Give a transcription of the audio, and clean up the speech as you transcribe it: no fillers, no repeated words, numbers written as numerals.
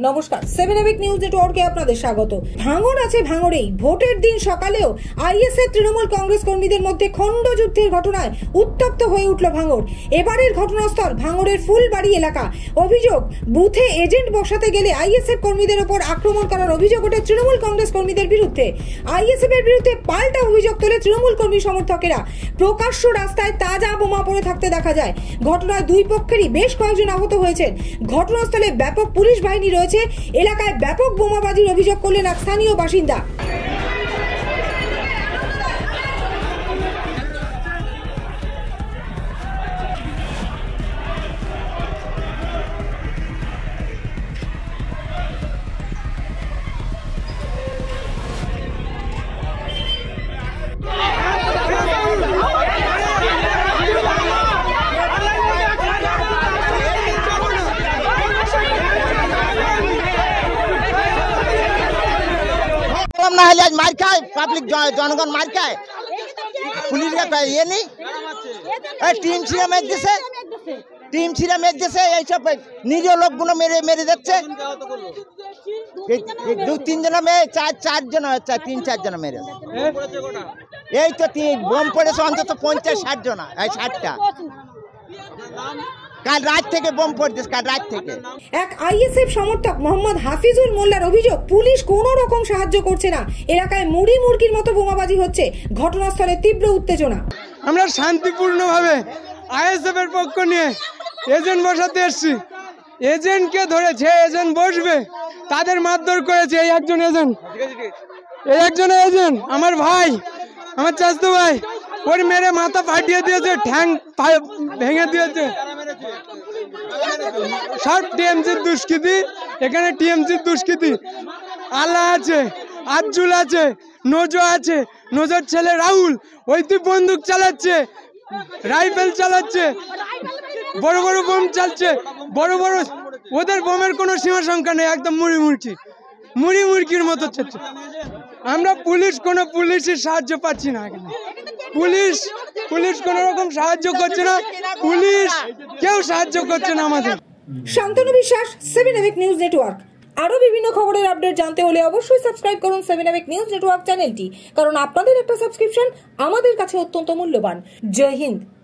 নমস্কার, 7 EPIC news নেটওয়ার্কে আপনাদের স্বাগত। ভাঙন আছে ভাঙড়েই। ভোটের দিন সকালেও আইএসএফ তৃণমূল কংগ্রেস কর্মীদের মধ্যে খণ্ডযুদ্ধের ঘটনায় উত্তপ্ত হয়ে উঠল ভাঙড়। এবারের ঘটনাস্থল ভাঙড়ের ফুলবাড়ি এলাকা। অভিযোগ, বুথে এজেন্ট বসাতে গেলে আইএসএফ কর্মীদের ওপর আক্রমণ করার অভিযোগ ওঠে তৃণমূল কংগ্রেস কর্মীদের বিরুদ্ধে। আইএসএফ এর বিরুদ্ধে পাল্টা অভিযোগ তোলে তৃণমূল কর্মী সমর্থকেরা। প্রকাশ্য রাস্তায় তাজা বোমা পড়ে থাকতে দেখা যায়। ঘটনায় দুই পক্ষেরই বেশ কয়েকজন আহত হয়েছেন। ঘটনাস্থলে ব্যাপক পুলিশ বাহিনী রয়েছে। এলাকায় ব্যাপক বোমাবাজির অভিযোগ করলেন এক স্থানীয় বাসিন্দা। না হলে আজ মার খায়, পাবলিক জনগণ মার খায়, পুলিশ ইয়ে নেই, টিম ছিঁড়ে মেরে দিছে, এইসব নিজ লোকগুলো মেরে যাচ্ছে। দু তিনজন মেয়ে চারজন তিন চারজন মেরে, এই তো বোম পড়েছে অন্তত 50-60 জন, 60টা। কাল রাত থেকে বোম পড়তেছে, কাল রাত থেকে। এক আইএসএফ সমর্থক মোহাম্মদ হাফিজুল মোল্লার অভিযোগ, পুলিশ কোনো রকম সাহায্য করছে না। এলাকায় মুড়ি মুরগির মতো বোমাবাজি হচ্ছে। ঘটনাস্থলে তীব্র উত্তেজনা। আমরা শান্তিপূর্ণভাবে আইএসএফ এর পক্ষ নিয়ে এজেন্ট বসাতে এসেছি। এজেন্টকে ধরে যে এজেন্ট বসবে তাদের মারধর করেছে এই একজন এজেন্ট আমার ভাই, আমার চাচতো ভাই, ওর মেরে মাথা ফাটিয়ে দিয়েছে, ঠ্যাং ভেঙে দিয়েছে। সব টিএমসির দুষ্কৃতি, এখানে টিএমসির দুষ্কৃতি। আল্লাহ আছে, আজুল আছে, নজো আছে, নজর ছেলে রাহুল, ওই তুই বন্দুক চালাচ্ছে, রাইফেল চালাচ্ছে, বড় বড় বোম চালছে, বড় বড়। ওদের বোমের কোনো সীমা সংখ্যা নেই, একদম মুড়ি মুরগির মতো চলছে। আমরা পুলিশের সাহায্য পাচ্ছি না। এখানে পুলিশ কোন রকম সাহায্য করছে না, কেউ সাহায্য করছে না আমাদের। শান্তনু বিশ্বাস, 7 এবিক নিউজ নেটওয়ার্ক। আরো বিভিন্ন খবরের আপডেট জানতে হলে অবশ্যই সাবস্ক্রাইব করুন 7 এবিক নিউজ নেটওয়ার্ক চ্যানেলটি, কারণ আপনাদের একটা সাবস্ক্রিপশন আমাদের কাছে অত্যন্ত মূল্যবান। জয় হিন্দ।